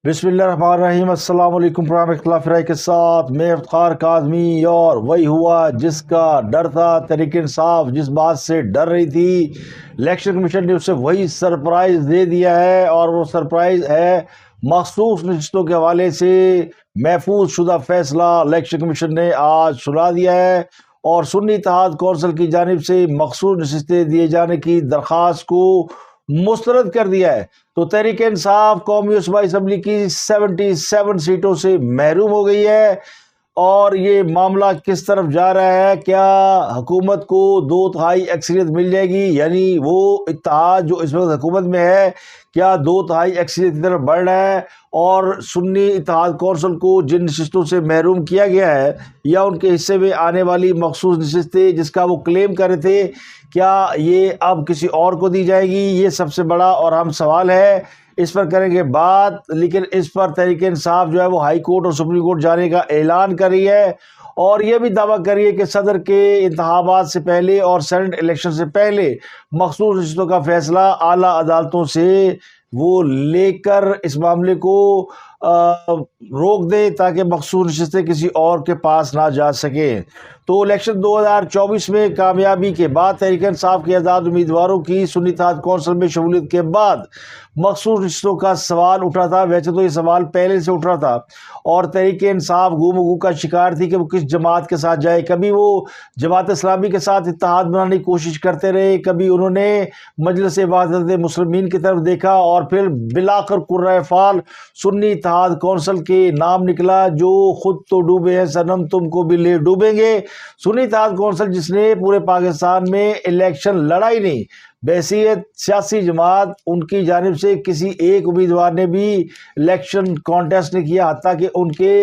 بسم اللہ الرحمن الرحیم۔ السلام علیکم پروگرام اختلاف رائے کے ساتھ میں افتخار کاظمی، اور وہی ہوا جس کا ڈر تھا تحریک انصاف جس بات سے ڈر رہی تھی، الیکشن کمیشن نے اسے وہی سرپرائز دے دیا ہے، اور وہ سرپرائز ہے مخصوص نشستوں کے حوالے سے محفوظ شدہ فیصلہ الیکشن کمیشن نے آج سنا دیا ہے، اور سنی اتحاد کونسل کی جانب سے مخصوص نشستیں دیے جانے کی درخواست کو مسترد کر دیا ہے۔ تو تحریک انصاف قومی صوبائی اسمبلی کی 77 سیٹوں سے محروم ہو گئی ہے، اور یہ معاملہ کس طرف جا رہا ہے؟ کیا حکومت کو 2/3 اکثریت مل جائے گی؟ یعنی وہ اتحاد جو اس وقت حکومت میں ہے، کیا 2/3 اکثریت کی طرف بڑھ رہا ہے؟ اور سنی اتحاد کونسل کو جن نشستوں سے محروم کیا گیا ہے، یا ان کے حصے میں آنے والی مخصوص نشستیں جس کا وہ کلیم کر رہے تھے، کیا یہ اب کسی اور کو دی جائے گی؟ یہ سب سے بڑا اور اہم سوال ہے، اس پر کریں گے بات۔ لیکن اس پر تحریک انصاف جو ہے وہ ہائی کورٹ اور سپریم کورٹ جانے کا اعلان کر رہی ہے، اور یہ بھی دعویٰ کر رہی ہے کہ صدر کے انتخابات سے پہلے اور سینٹ الیکشن سے پہلے مخصوص نشستوں کا فیصلہ اعلیٰ عدالتوں سے وہ لے کر اس معاملے کو روک دے، تاکہ مخصوص نشستیں کسی اور کے پاس نہ جا سکیں۔ تو الیکشن 2024 میں کامیابی کے بعد تحریک انصاف کے آزاد امیدواروں کی سنی اتحاد کونسل میں شمولیت کے بعد مخصوص نشستوں کا سوال اٹھا تھا۔ ویسے تو یہ سوال پہلے سے اٹھ رہا تھا، اور تحریک انصاف گم و گو کا شکار تھی کہ وہ کس جماعت کے ساتھ جائے۔ کبھی وہ جماعت اسلامی کے ساتھ اتحاد بنانے کی کوشش کرتے رہے، کبھی انہوں نے مجلس وحدت مسلمین کی طرف دیکھا، اور پھر بالآخر قرۂ فال سنی اتحاد کونسل کے نام نکلا، جو خود تو ڈوبے ہیں صنم تم کو بھی لے ڈوبیں گے۔ سنی اتحاد کونسل جس نے پورے پاکستان میں الیکشن لڑا ہی نہیں، بحیثیت سیاسی جماعت ان کی جانب سے کسی ایک امیدوار نے بھی الیکشن کانٹیسٹ نہیں کیا، حتیٰ کہ ان کے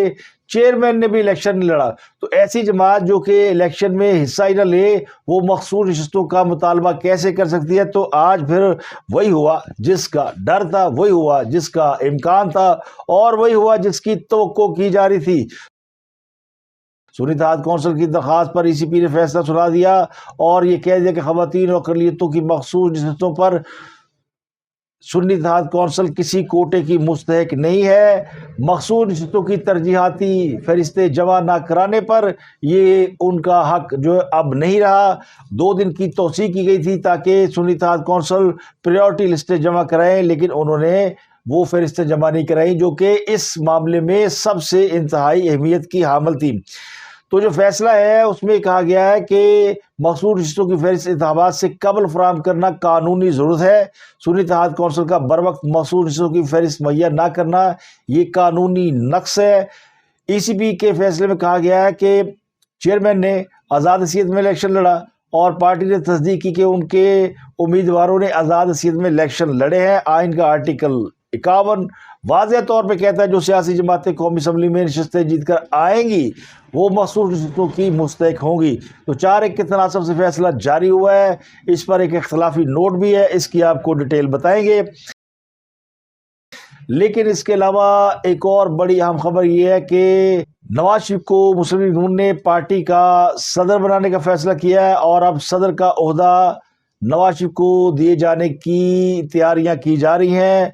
چیئرمین نے بھی الیکشن نہیں لڑا۔ تو ایسی جماعت جو کہ الیکشن میں حصہ ہی نہ لے، وہ مخصوص نشستوں کا مطالبہ کیسے کر سکتی ہے؟ تو آج پھر وہی ہوا جس کا ڈر تھا، وہی ہوا جس کا امکان تھا، اور وہی ہوا جس کی توقع کی جا رہی تھی۔ سنی اتحاد کونسل کی درخواست پر ای سی پی نے فیصلہ سنا دیا، اور یہ کہہ دیا کہ خواتین اور اقلیتوں کی مخصوص نشستوں پر سنی اتحاد کونسل کسی کوٹے کی مستحق نہیں ہے۔ مخصوص نشستوں کی ترجیحاتی فہرستیں جمع نہ کرانے پر یہ ان کا حق جو اب نہیں رہا۔ 2 دن کی توسیع کی گئی تھی تاکہ سنی اتحاد کونسل پریورٹی لسٹیں جمع کرائیں، لیکن انہوں نے وہ فہرستیں جمع نہیں کرائیں جو کہ اس معاملے میں سب سے انتہائی اہمیت کی حامل تھی۔ تو جو فیصلہ ہے اس میں کہا گیا ہے کہ مخصوص نشستوں کی فہرست انتخابات سے قبل فراہم کرنا قانونی ضرورت ہے۔ سنی اتحاد کونسل کا بروقت مخصوص نشستوں کی فہرست مہیا نہ کرنا یہ قانونی نقص ہے۔ ای سی پی کے فیصلے میں کہا گیا ہے کہ چیئرمین نے آزاد حیثیت میں الیکشن لڑا، اور پارٹی نے تصدیق کی کہ ان کے امیدواروں نے آزاد حیثیت میں الیکشن لڑے ہیں۔ آئین کا آرٹیکل 51 واضح طور پہ کہتا ہے جو سیاسی جماعتیں قومی اسمبلی میں نشستیں جیت کر آئیں گی وہ مخصوص نشستوں کی مستحق ہوں گی۔ تو 4-1 کے تناسب سے فیصلہ جاری ہوا ہے۔ اس پر ایک اختلافی نوٹ بھی ہے، اس کی آپ کو ڈیٹیل بتائیں گے۔ لیکن اس کے علاوہ ایک اور بڑی اہم خبر یہ ہے کہ نواز شریف کو مسلم لیگ نون نے پارٹی کا صدر بنانے کا فیصلہ کیا ہے، اور اب صدر کا عہدہ نواز شریف کو دیے جانے کی تیاریاں کی جا رہی ہیں۔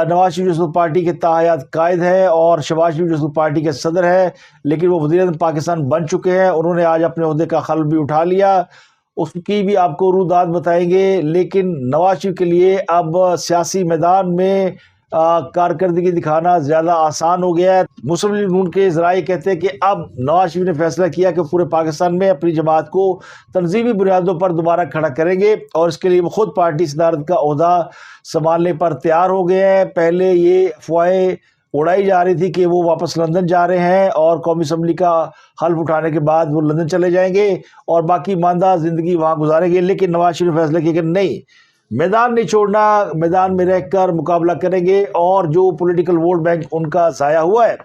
نواز شریف جو پارٹی کے تاحیات قائد ہے، اور شہباز شریف جو پارٹی کے صدر ہے، لیکن وہ وزیر اعظم پاکستان بن چکے ہیں۔ انہوں نے آج اپنے عہدے کا خلع بھی اٹھا لیا، اس کی بھی آپ کو روداد بتائیں گے۔ لیکن نواز شریف کے لیے اب سیاسی میدان میں کارکردگی دکھانا زیادہ آسان ہو گیا ہے۔ مسلم لیگ نون کے ذرائع کہتے ہیں کہ اب نواز شریف نے فیصلہ کیا کہ پورے پاکستان میں اپنی جماعت کو تنظیمی بنیادوں پر دوبارہ کھڑا کریں گے، اور اس کے لیے وہ خود پارٹی صدارت کا عہدہ سنبھالنے پر تیار ہو گئے ہیں۔ پہلے یہ افواہیں اڑائی جا رہی تھی کہ وہ واپس لندن جا رہے ہیں، اور قومی اسمبلی کا حلف اٹھانے کے بعد وہ لندن چلے جائیں گے اور باقی ماندہ زندگی وہاں گزاریں گے۔ لیکن نواز شریف نے فیصلہ کیا کہ نہیں، میدان نہیں چھوڑنا، میدان میں رہ کر مقابلہ کریں گے، اور جو پولیٹیکل ووٹ بینک ان کا ضائع ہوا ہے،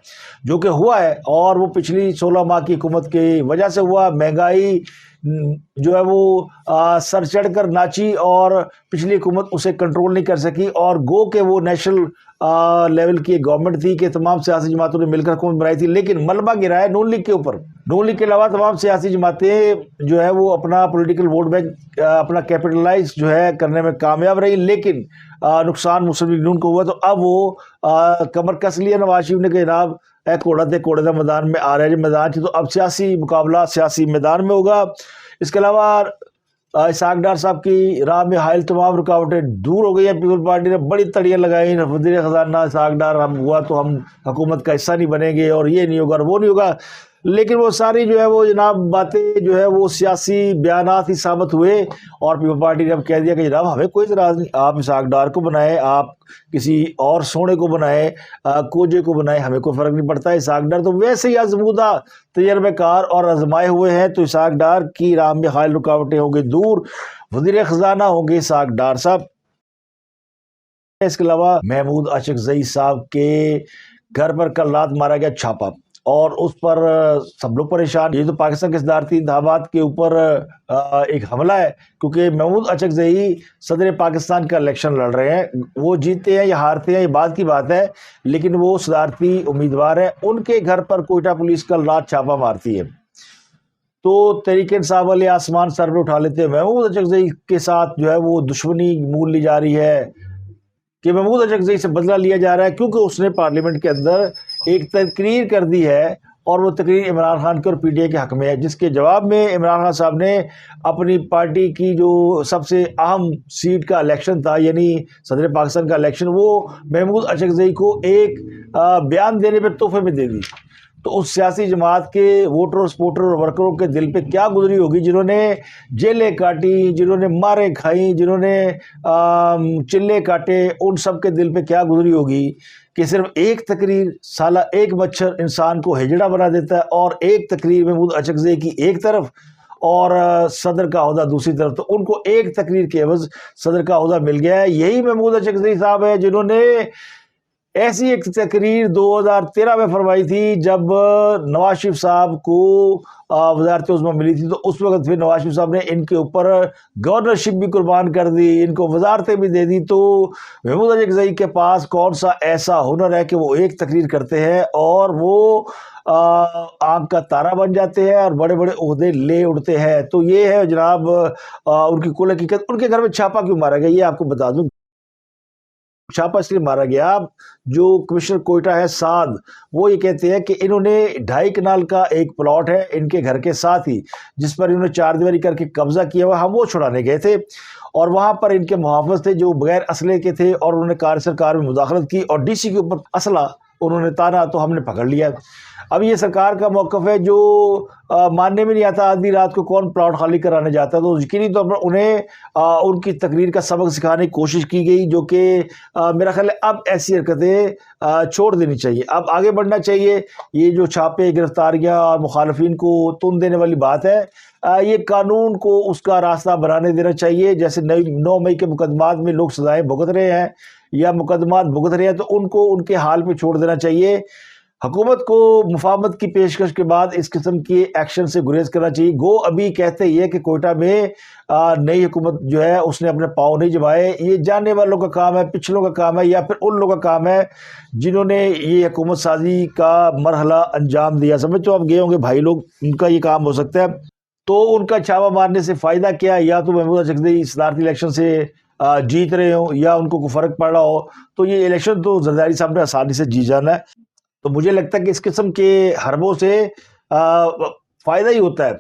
جو کہ ہوا ہے، اور وہ پچھلی 16 ماہ کی حکومت کی وجہ سے ہوا۔ مہنگائی جو ہے وہ سر چڑھ کر ناچی، اور پچھلی حکومت اسے کنٹرول نہیں کر سکی، اور گو کہ وہ نیشنل لیول کی گورنمنٹ تھی کہ تمام سیاسی جماعتوں نے مل کر حکومت بنائی تھی، لیکن ملبہ گرا ہے نون لیگ کے اوپر۔ نون لیگ کے علاوہ تمام سیاسی جماعتیں جو ہے وہ اپنا پولیٹیکل ووٹ بینک اپنا کیپٹلائز جو ہے کرنے میں کامیاب رہی، لیکن نقصان مسلم لیگ نون کو ہوا تو اب وہ کمر کس لیا نواز شریف نے کہ جناب اے کوڑا تے کوڑے دا میدان میں آ رہے ہیں میدان تو اب سیاسی مقابلہ سیاسی میدان میں ہوگا۔ اس کے علاوہ اسحاق ڈار صاحب کی راہ میں حائل تمام رکاوٹیں دور ہو گئی ہیں۔ پیپل پارٹی نے بڑی تڑیاں لگائی، وزیر خزانہ اسحاق ڈار ہم ہوا تو ہم حکومت کا حصہ نہیں بنیں گے اور یہ نہیں ہوگا اور وہ نہیں ہوگا، لیکن وہ ساری جو ہے وہ جناب باتیں جو ہے وہ سیاسی بیانات ہی ثابت ہوئے اور پیپل پارٹی نے اب کہہ دیا کہ جناب ہمیں کوئی اعتراض نہیں، آپ اسحاق ڈار کو بنائیں، آپ کسی اور سونے کو بنائیں، کوجے کو بنائیں، ہمیں کوئی فرق نہیں پڑتا۔ اسحاق ڈار تو ویسے ہی آزمودہ تجربہ کار اور آزمائے ہوئے ہیں، تو اسحاق ڈار کی راہ میں حائل رکاوٹیں ہوں گی دور، وزیر خزانہ ہوں گے اسحاق ڈار صاحب۔ اس کے علاوہ محمود اچکزئی صاحب کے گھر پر کل رات مارا گیا چھاپا اور اس پر سب لوگ پریشان۔ یہ تو پاکستان کے صدارتی انتخابات کے اوپر ایک حملہ ہے، کیونکہ محمود اچکزئی صدر پاکستان کا الیکشن لڑ رہے ہیں، وہ جیتے ہیں یا ہارتے ہیں یہ بعد کی بات ہے، لیکن وہ صدارتی امیدوار ہیں۔ ان کے گھر پر کوئٹہ پولیس کل رات چھاپا مارتی ہے تو تحریک انصاف والے آسمان سر پہ اٹھا لیتے ہیں۔ محمود اچکزئی کے ساتھ جو ہے وہ دشمنی مول لی جا رہی ہے کہ محمود اچکزئی سے بدلہ لیا جا رہا ہے، کیونکہ اس نے پارلیمنٹ کے اندر ایک تقریر کر دی ہے اور وہ تقریر عمران خان کے اور پی ٹی آئی کے حق میں ہے، جس کے جواب میں عمران خان صاحب نے اپنی پارٹی کی جو سب سے اہم سیٹ کا الیکشن تھا، یعنی صدر پاکستان کا الیکشن، وہ محمود اچکزئی کو ایک بیان دینے پہ تحفے میں دے دی۔ تو اس سیاسی جماعت کے ووٹر سپورٹر اور ورکروں کے دل پہ کیا گزری ہوگی، جنہوں نے جیلیں کاٹی، جنہوں نے مارے کھائیں، جنہوں نے چلے کاٹے، ان سب کے دل پہ کیا گزری ہوگی کہ صرف ایک تقریر سالہ ایک مچھر انسان کو ہجڑا بنا دیتا ہے، اور ایک تقریر محمود اچکزئی کی ایک طرف اور صدر کا عہدہ دوسری طرف، تو ان کو ایک تقریر کے عوض صدر کا عہدہ مل گیا ہے۔ یہی محمود اچکزئی صاحب ہے جنہوں نے ایسی ایک تقریر 2013 میں فرمائی تھی جب نواز شریف صاحب کو وزارت عظمیٰ ملی تھی، تو اس وقت پھر نواز شریف صاحب نے ان کے اوپر گورنرشپ بھی قربان کر دی، ان کو وزارتیں بھی دے دی۔ تو محمود اچکزئی کے پاس کون سا ایسا ہنر ہے کہ وہ ایک تقریر کرتے ہیں اور وہ آنکھ کا تارا بن جاتے ہیں اور بڑے بڑے عہدے لے اڑتے ہیں۔ تو یہ ہے جناب ان کی کل حقیقت۔ ان کے گھر میں چھاپا کیوں مارا گیا یہ آپ کو بتا دوں۔ چھاپا اس لیے مارا گیا، جو کمشنر کوئٹہ ہے سعد، وہ یہ کہتے ہیں کہ انہوں نے 2.5 کنال کا ایک پلاٹ ہے ان کے گھر کے ساتھ ہی، جس پر انہوں نے 4 دیواری کر کے قبضہ کیا ہوا، ہم وہ چھڑانے گئے تھے اور وہاں پر ان کے محافظ تھے جو بغیر اسلحے کے تھے، اور انہوں نے سرکار میں مداخلت کی اور ڈی سی کے اوپر اسلحہ انہوں نے تانا، تو ہم نے پکڑ لیا۔ اب یہ سرکار کا موقف ہے جو ماننے میں نہیں آتا، آدھی رات کو کون پلاٹ خالی کرانے جاتا ہے، تو یقینی طور پر انہیں ان کی تقریر کا سبق سکھانے کی کوشش کی گئی، جو کہ میرا خیال ہے اب ایسی حرکتیں چھوڑ دینی چاہیے، اب آگے بڑھنا چاہیے۔ یہ جو چھاپے، گرفتاریاں اور مخالفین کو تن دینے والی بات ہے، یہ قانون کو اس کا راستہ بنانے دینا چاہیے۔ جیسے 9 مئی کے مقدمات میں لوگ سزائیں بھگت رہے ہیں یا مقدمات بھگت رہے ہیں، تو ان کو ان کے حال پہ چھوڑ دینا چاہیے۔ حکومت کو مفاہمت کی پیشکش کے بعد اس قسم کے ایکشن سے گریز کرنا چاہیے۔ گو ابھی کہتے یہ کہ کوئٹہ میں نئی حکومت جو ہے اس نے اپنے پاؤں نہیں جمائے، یہ جاننے والوں کا کام ہے، پچھلوں کا کام ہے، یا پھر ان لوگوں کا کام ہے جنہوں نے یہ حکومت سازی کا مرحلہ انجام دیا۔ سمجھ تو آپ گئے ہوں گے بھائی لوگ، ان کا یہ کام ہو سکتا ہے۔ تو ان کا چھاپا مارنے سے فائدہ کیا؟ یا تو محمود اچکزئی صدارتی الیکشن سے جیت رہے ہوں یا ان کو کوئی فرق پڑ رہا ہو، تو یہ الیکشن تو زرداری صاحب نے آسانی سے جیت جانا ہے۔ تو مجھے لگتا ہے کہ اس قسم کے حربوں سے فائدہ ہی ہوتا ہے۔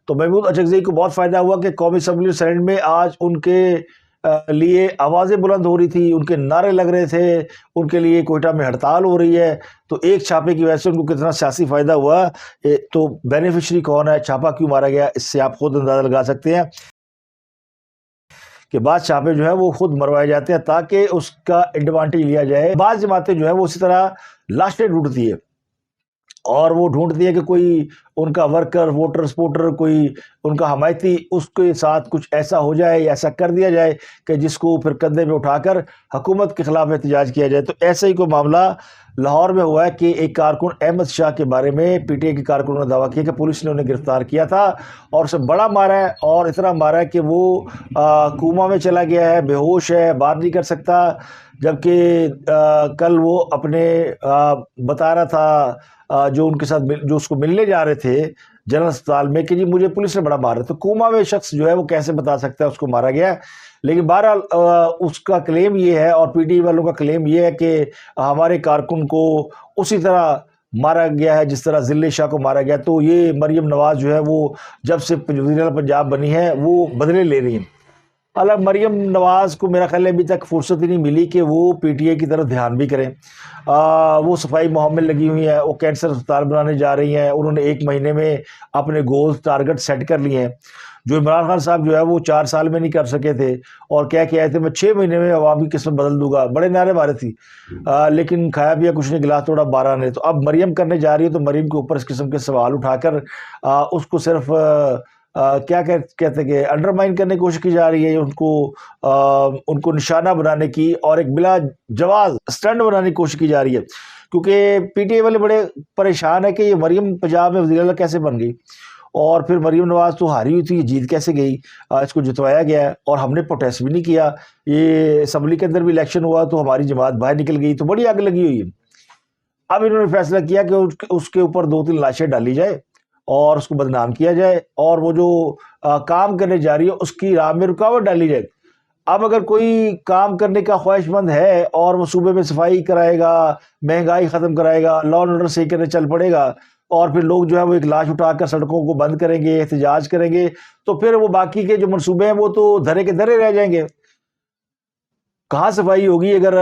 تو محمود اچکزئی کو بہت فائدہ ہوا کہ قومی اسمبلی اور سینٹ میں آج ان کے لیے آوازیں بلند ہو رہی تھی، ان کے نعرے لگ رہے تھے، ان کے لیے کوئٹہ میں ہڑتال ہو رہی ہے۔ تو ایک چھاپے کی وجہ سے ان کو کتنا سیاسی فائدہ ہوا، تو بینیفیشری کون ہے، چھاپا کیوں مارا گیا، اس سے آپ خود اندازہ لگا سکتے ہیں کہ بعض چھاپے جو ہے وہ خود مروائے جاتے ہیں تاکہ اس کا ایڈوانٹیج لیا جائے۔ بعض جماعتیں جو ہے وہ اسی طرح لاشیں ڈھونڈتی ہے اور وہ ڈھونڈتی ہے کہ کوئی ان کا ورکر، ووٹر سپورٹر، کوئی ان کا حمایتی اس کے ساتھ کچھ ایسا ہو جائے یا ایسا کر دیا جائے کہ جس کو پھر کندھے پہ اٹھا کر حکومت کے خلاف احتجاج کیا جائے۔ تو ایسا ہی کوئی معاملہ لاہور میں ہوا ہے کہ ایک کارکن احمد شاہ کے بارے میں پی ٹی آئی کے کارکنوں نے دعویٰ کیا کہ پولیس نے انہیں گرفتار کیا تھا اور اسے بڑا مارا ہے، اور اتنا مارا ہے کہ وہ کوما میں چلا گیا ہے، بے ہوش ہے، بات نہیں کر سکتا، جبکہ کل وہ اپنے بتا رہا تھا جو ان کے ساتھ جو اس کو ملنے جا رہے تھے جنرل اسپتال میں کہ جی مجھے پولیس نے بڑا مارا ہے۔ تو کوما میں شخص جو ہے وہ کیسے بتا سکتا ہے اس کو مارا گیا ہے؟ لیکن بہرحال اس کا کلیم یہ ہے اور پی ٹی آئی والوں کا کلیم یہ ہے کہ ہمارے کارکن کو اسی طرح مارا گیا ہے جس طرح ذل شاہ کو مارا گیا. تو یہ مریم نواز جو ہے وہ جب سے وزیر اعلیٰ پنجاب بنی ہے وہ بدلے لے رہی ہیں. حالانکہ مریم نواز کو میرا خیال ہے ابھی تک فرصت ہی نہیں ملی کہ وہ پی ٹی آئی کی طرف دھیان بھی کریں. وہ صفائی مہم میں لگی ہوئی ہیں, وہ کینسر اسپتال بنانے جا رہی ہیں, انہوں نے 1 مہینے میں اپنے گولز ٹارگٹ سیٹ کر لیے ہیں جو عمران خان صاحب جو ہے وہ 4 سال میں نہیں کر سکے تھے, اور کیا آئے تھے میں 6 مہینے میں عوامی قسمت بدل دوں گا, بڑے نعرے مارے تھی, لیکن کھایا پیا کچھ نہیں, گلاس توڑا 12 نے. تو اب مریم کرنے جا رہی ہے تو مریم کے اوپر اس قسم کے سوال اٹھا کر اس کو صرف کیا کہتے کہ انڈرمائن کرنے کی کوشش کی جا رہی ہے, ان کو نشانہ بنانے کی اور ایک بلا جواز سٹنٹ بنانے کی کوشش کی جا رہی ہے. کیونکہ پی ٹی آئی والے بڑے پریشان ہے کہ یہ مریم پنجاب میں وزیر اعلیٰ کیسے بن گئی, اور پھر مریم نواز تو ہاری ہوئی تھی, یہ جیت کیسے گئی, اس کو جتوایا گیا ہے اور ہم نے پروٹیسٹ بھی نہیں کیا. یہ اسمبلی کے اندر بھی الیکشن ہوا تو ہماری جماعت باہر نکل گئی, تو بڑی آگ لگی ہوئی ہے. اب انہوں نے فیصلہ کیا کہ اس کے اوپر 2-3 لاشیں ڈالی جائے اور اس کو بدنام کیا جائے, اور وہ جو کام کرنے جا رہی ہے اس کی راہ میں رکاوٹ ڈالی جائے. اب اگر کوئی کام کرنے کا خواہش مند ہے اور وہ صوبے میں صفائی کرائے گا, مہنگائی ختم کرائے گا, لا اینڈ آرڈر صحیح کرنے چل پڑے گا, اور پھر لوگ جو ہے وہ ایک لاش اٹھا کر سڑکوں کو بند کریں گے, احتجاج کریں گے, تو پھر وہ باقی کے جو منصوبے ہیں وہ تو دھرے کے دھرے رہ جائیں گے. کہاں صفائی ہوگی اگر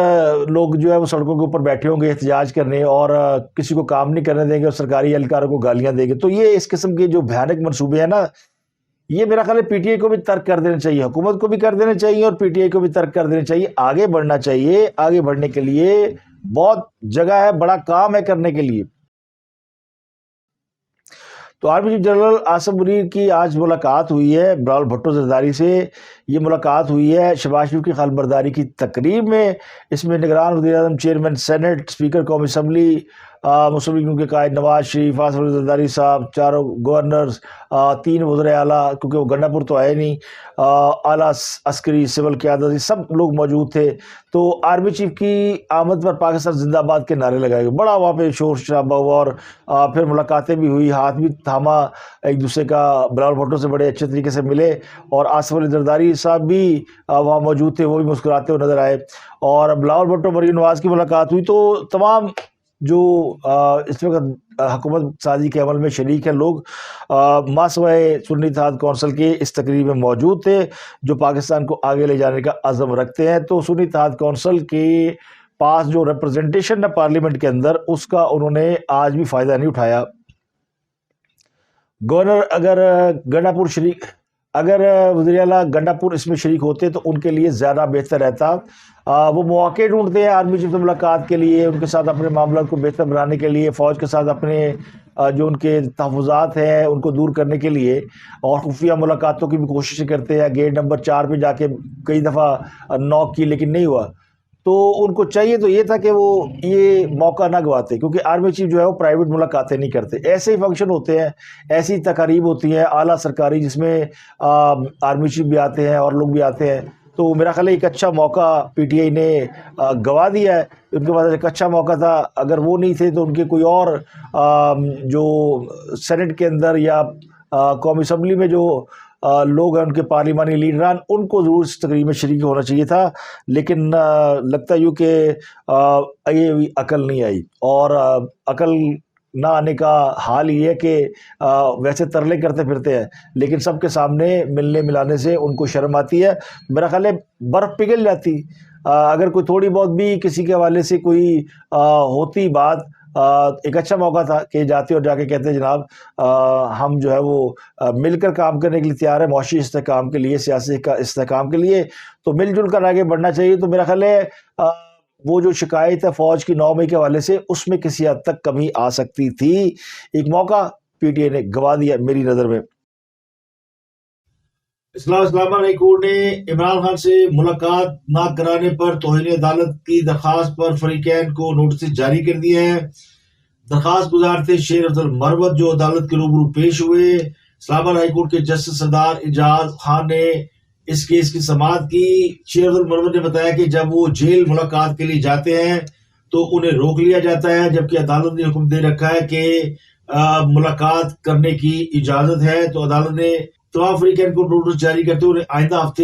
لوگ جو ہے وہ سڑکوں کے اوپر بیٹھے ہوں گے احتجاج کرنے اور کسی کو کام نہیں کرنے دیں گے اور سرکاری اہلکاروں کو گالیاں دیں گے. تو یہ اس قسم کے جو بھیانک منصوبے ہیں نا, یہ میرا خیال ہے پی ٹی آئی کو بھی ترک کر دینا چاہیے, حکومت کو بھی کر دینا چاہیے اور پی ٹی آئی کو بھی ترک کر دینا چاہیے. آگے بڑھنا چاہیے, آگے بڑھنے کے لیے بہت جگہ ہے, بڑا کام ہے کرنے کے لیے. تو army chief general Asif Munir کی آج ملاقات ہوئی ہے بلاول بھٹو زرداری سے. یہ ملاقات ہوئی ہے شہباز شریف کی خال برداری کی تقریب میں. اس میں نگران وزیر اعظم, چیئرمین سینٹ, اسپیکر قومی اسمبلی, مسلم لیگ کے قائد نواز شریف, آصف علی زرداری صاحب, 4 گورنرز, 3 وزرائے اعلیٰ کیونکہ وہ گنڈا پور تو آئے نہیں, اعلیٰ عسکری سول قیادت, سب لوگ موجود تھے. تو آرمی چیف کی آمد پر پاکستان زندہ باد کے نعرے لگائے گئے, بڑا وہاں پہ شور شرابہ ہوا, اور پھر ملاقاتیں بھی ہوئی, ہاتھ بھی تھاما ایک دوسرے کا. بلاول بھٹو سے بڑے اچھے طریقے سے ملے, اور آصف علی زرداری صاحب بھی وہاں موجود تھے, وہ بھی مسکراتے ہوئے نظر آئے. اور بلاول بھٹو مریم نواز کی ملاقات ہوئی. تو تمام جو اس وقت حکومت سازی کے عمل میں شریک ہیں لوگ ماسوائے سنی اتحاد کونسل کے اس تقریب میں موجود تھے, جو پاکستان کو آگے لے جانے کا عزم رکھتے ہیں. تو سنی اتحاد کونسل کے پاس جو ریپرزنٹیشن ہے پارلیمنٹ کے اندر, اس کا انہوں نے آج بھی فائدہ نہیں اٹھایا. گورنر اگر گنڈا پور شریک, اگر وزیر اعلیٰ گنڈا پور اس میں شریک ہوتے تو ان کے لیے زیادہ بہتر رہتا. وہ مواقع ڈھونڈتے ہیں آرمی چیف سے ملاقات کے لیے, ان کے ساتھ اپنے معاملات کو بہتر بنانے کے لیے, فوج کے ساتھ اپنے جو ان کے تحفظات ہیں ان کو دور کرنے کے لیے, اور خفیہ ملاقاتوں کی بھی کوشش کرتے ہیں. گیٹ نمبر 4 پہ جا کے کئی دفعہ نوک کی لیکن نہیں ہوا. تو ان کو چاہیے تو یہ تھا کہ وہ یہ موقع نہ گواتے, کیونکہ آرمی چیف جو ہے وہ پرائیویٹ ملاقاتیں نہیں کرتے. ایسے ہی فنکشن ہوتے ہیں, ایسی تقاریب ہوتی ہیں اعلیٰ سرکاری جس میں آرمی چیف بھی آتے ہیں اور لوگ بھی آتے ہیں. تو میرا خیال ہے ایک اچھا موقع پی ٹی آئی نے گوا دیا ہے. ان کے پاس ایک اچھا موقع تھا, اگر وہ نہیں تھے تو ان کے کوئی اور جو سینٹ کے اندر یا قومی اسمبلی میں جو لوگ ہیں ان کے پارلیمانی لیڈران, ان کو ضرور اس تقریب میں شریک ہونا چاہیے تھا. لیکن لگتا یوں کہ یہ عقل نہیں آئی, اور عقل نہ آنے کا حال یہ ہے کہ ویسے ترلے کرتے پھرتے ہیں لیکن سب کے سامنے ملنے ملانے سے ان کو شرم آتی ہے. میرا خیال ہے برف پگھل جاتی اگر کوئی تھوڑی بہت بھی کسی کے حوالے سے کوئی ہوتی بات. ایک اچھا موقع تھا کہ جاتے اور جا کے کہتے جناب ہم جو ہے وہ مل کر کام کرنے کے لیے تیار ہے, معاشی استحکام کے لیے, سیاسی استحکام کے لیے. تو مل جل کر آگے بڑھنا چاہیے. تو میرا خیال ہے وہ جو شکایت ہے فوج کی 9 مئی کے حوالے سے, اس میں کسی حد تک کمی آ سکتی تھی. ایک موقع پی ٹی آئی نے گوا دیا میری نظر میں. اسلامہ ہائی کورٹ نے عمران خان سے ملاقات نہ کرانے پر توہین عدالت کی درخواست پر فریقین کو نوٹس جاری کر دیے ہیں. درخواست گزار تھے شیر افضل مروت, جو عدالت کے روبرو پیش ہوئے. اسلامہ ہائی کورٹ کے جسٹس سردار اعجاز خان نے اس کیس کی سماعت کی. شیر افضل مروت نے بتایا کہ جب وہ جیل ملاقات کے لیے جاتے ہیں تو انہیں روک لیا جاتا ہے, جبکہ عدالت نے حکم دے رکھا ہے کہ ملاقات کرنے کی اجازت ہے. تو عدالت نے تمام فریقین کو نوٹس جاری کرتے ہوئے آئندہ ہفتے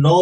9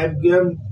MQM,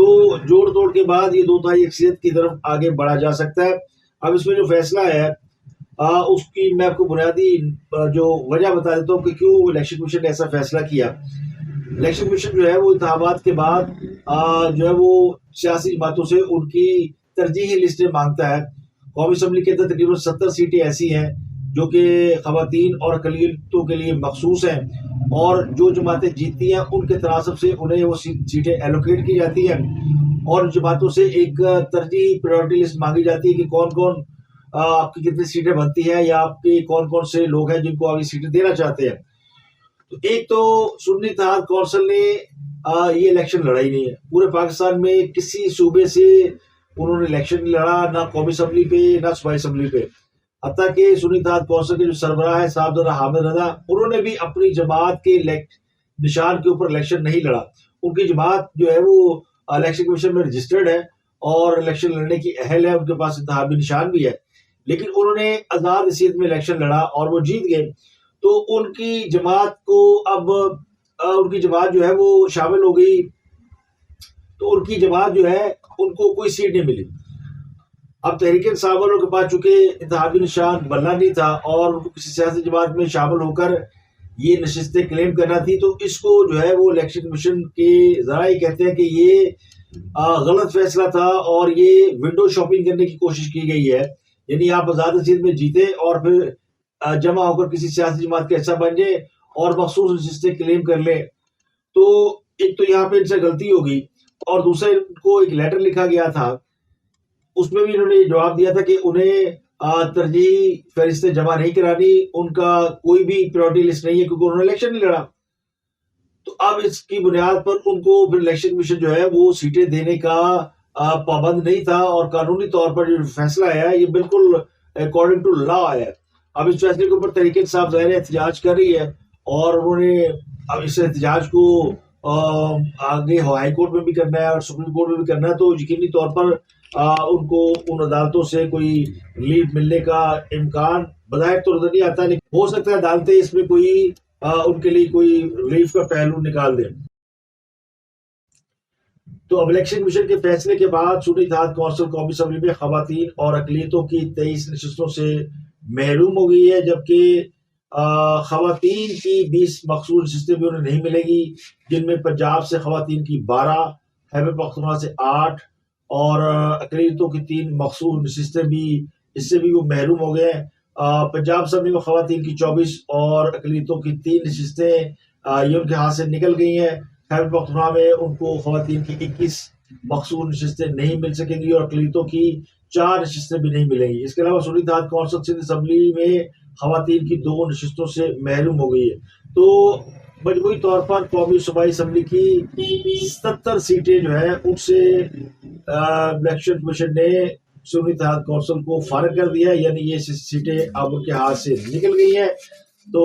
تو جوڑ توڑ کے بعد یہ 2 اکثریت کی طرف آگے بڑھا جا سکتا ہے۔ اب اس میں جو فیصلہ ہے اس کی میں آپ کو بنیادی جو وجہ بتا دیتا ہوں کہ کیوں الیکشن کمیشن نے ایسا فیصلہ کیا۔ الیکشن کمیشن جو ہے وہ انتخابات کے بعد جو ہے وہ سیاسی جماعتوں سے ان کی ترجیحی لسٹیں مانگتا ہے۔ قومی اسمبلی کے اندر تقریباً 70 سیٹیں ایسی ہیں جو کہ خواتین اور اقلیتوں کے لیے مخصوص ہیں، اور جو جماعتیں جیتتی ہیں ان کے تناسب سے انہیں وہ سیٹیں ایلوکیٹ کی جاتی ہیں، اور جماعتوں سے ایک ترجیحی پریورٹی لسٹ مانگی جاتی ہے کہ کون کون آپ کی کتنی سیٹیں بنتی ہیں، یا آپ کے کون کون سے لوگ ہیں جن کو آپ یہ سیٹیں دینا چاہتے ہیں۔ تو ایک تو سنی اتحاد کونسل نے یہ الیکشن لڑا ہی نہیں ہے۔ پورے پاکستان میں کسی صوبے سے انہوں نے الیکشن نہیں لڑا، نہ قومی اسمبلی پہ نہ صوبائی اسمبلی پہ۔ حتیٰ کہ سنی اتحاد کونسل کے جو سربراہ ہے صاحبزادہ حامد رضا، انہوں نے بھی اپنی جماعت کے نشان کے اوپر الیکشن نہیں لڑا۔ ان کی جماعت جو ہے وہ الیکشن کمیشن میں رجسٹرڈ ہے اور الیکشن لڑنے کی اہل ہے، ان کے پاس انتخابی نشان بھی ہے، لیکن انہوں نے آزاد حیثیت میں الیکشن لڑا اور وہ جیت گئے۔ تو ان کی جماعت کو اب ان کی جماعت جو ہے وہ شامل ہو گئی، تو ان کی جماعت جو ہے ان کو کوئی سیٹ نہیں ملی۔ اب تحریک انصاف والوں کے پاس چونکہ انتخابی نشان بننا نہیں تھا اور ان کو کسی سیاسی جماعت میں شامل ہو کر یہ نشستیں کلیم کرنا تھی، تو اس کو جو ہے وہ الیکشن کمیشن کے ذرائع کہتے ہیں کہ یہ غلط فیصلہ تھا اور یہ ونڈو شاپنگ کرنے کی کوشش کی گئی ہے۔ یعنی آپ آزاد حیثیت میں جیتے اور پھر جمع ہو کر کسی سیاسی جماعت کا حصہ بن جائے اور مخصوص نشستیں کلیم کر لیں۔ تو ایک تو یہاں پہ ان سے غلطی ہوگی، اور دوسرا ان کو ایک لیٹر لکھا گیا تھا، اس میں بھی انہوں نے جواب دیا تھا کہ انہیں ترجیحی فہرستیں جمع نہیں کرانی، ان کا کوئی بھی پریورٹی لسٹ نہیں ہے کیونکہ انہوں نے الیکشن نہیں لڑا۔ تو اب اس کی بنیاد پر ان کو پھر الیکشن کمیشن جو ہے وہ سیٹیں دینے کا پابند نہیں تھا، اور قانونی طور پر جو فیصلہ ہے یہ بالکل اکارڈنگ ٹو لا ہے۔ اب اس فیصلے کے اوپر تحریک انصاف ظاہر احتجاج کر رہی ہے، اور انہوں نے اب اس احتجاج کو آگے ہائی کورٹ میں بھی کرنا ہے اور سپریم کورٹ میں بھی کرنا ہے، تو یقینی طور پر ان کو ان عدالتوں سے کوئی ریلیف ملنے کا امکان بظاہر تو نظر نہیں آتا، لیکن ہو سکتا ہے عدالتیں اس میں کوئی ان کے لیے کوئی ریلیف کا پہلو نکال دیں۔ تو اب الیکشن کمیشن کے فیصلے کے بعد سنی اتحاد کونسل قومی اسمبلی میں خواتین اور اقلیتوں کی 23 نشستوں سے محروم ہو گئی ہے، جبکہ خواتین کی 20 مخصوص نشستیں بھی انہیں نہیں ملے گی، جن میں پنجاب سے خواتین کی 12، خیبر پختونخوا سے 8 اور اقلیتوں کی 3 مخصوص نشستیں بھی اس سے بھی وہ محروم ہو گئے ہیں۔ پنجاب اسمبلی میں خواتین کی 24 اور اقلیتوں کی 3 نشستیں یہ ان کے ہاتھ سے نکل گئی ہیں۔ خیبر پختونخوا میں ان کو خواتین کی 21 مخصوص نشستیں نہیں مل سکیں گی اور اقلیتوں کی 4 نشستیں بھی نہیں ملیں گی۔ اس کے علاوہ سنی اتحاد کونسل سندھ اسمبلی میں خواتین کی 2 نشستوں سے محروم ہو گئی ہے۔ تو مجموعی طور پر قومی صوبائی اسمبلی کی 77 سیٹیں جو ہیں ان سے الیکشن کمیشن نے سنی اتحاد کونسل کو فارغ کر دیا ہے، یعنی یہ سیٹیں اب ان کے ہاتھ سے نکل گئی ہیں۔ تو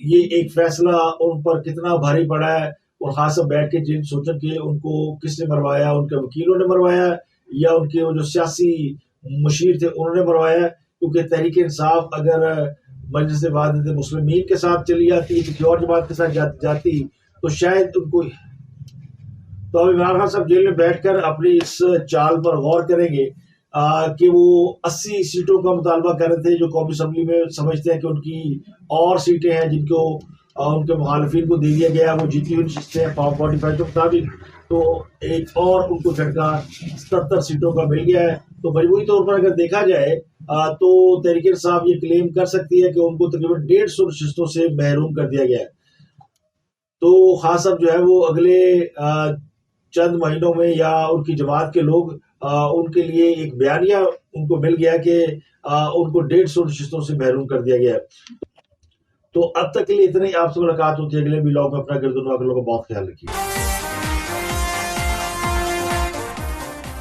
یہ ایک فیصلہ ان پر کتنا بھاری پڑا ہے، اور خاصا بیٹھ کے جن سوچیں کہ ان کو کس نے مروایا، ان کے وکیلوں نے مروایا یا ان کے وہ جو سیاسی مشیر تھے انہوں نے مروایا، کیونکہ تحریک انصاف اگر مجلس وحدت المسلمین کے ساتھ چلی جاتی، کسی اور جماعت کے ساتھ جاتی تو شاید ان کو، تو اب عمران خان صاحب جیل میں بیٹھ کر اپنی اس چال پر غور کریں گے کہ وہ 80 سیٹوں کا مطالبہ کر رہے تھے جو قومی اسمبلی میں سمجھتے ہیں کہ ان کی اور سیٹیں ہیں جن کو ان کے مخالفین کو دے دیا گیا، وہ جیتی ہوئی نشستیں ہیں 45 کے مطابق، تو ایک اور ان کو جھٹکا 77 سیٹوں کا مل گیا ہے۔ تو مجموعی طور پر اگر دیکھا جائے تو تحریک انصاف یہ کلیم کر سکتی ہے کہ ان کو تقریباً 150 نشستوں سے محروم کر دیا گیا ہے۔ تو خاص اب جو ہے وہ اگلے چند مہینوں میں یا ان کی جماعت کے لوگ ان کے لیے ایک بیانیہ ان کو مل گیا کہ ان کو 150 نشستوں سے محروم کر دیا گیا ہے۔ تو اب تک کے لیے اتنا ہی، آپ سے ملاقات ہوتی ہے اگلے ولاگ میں۔ اپنا گرد و نواح کا بہت خیال رکھیے۔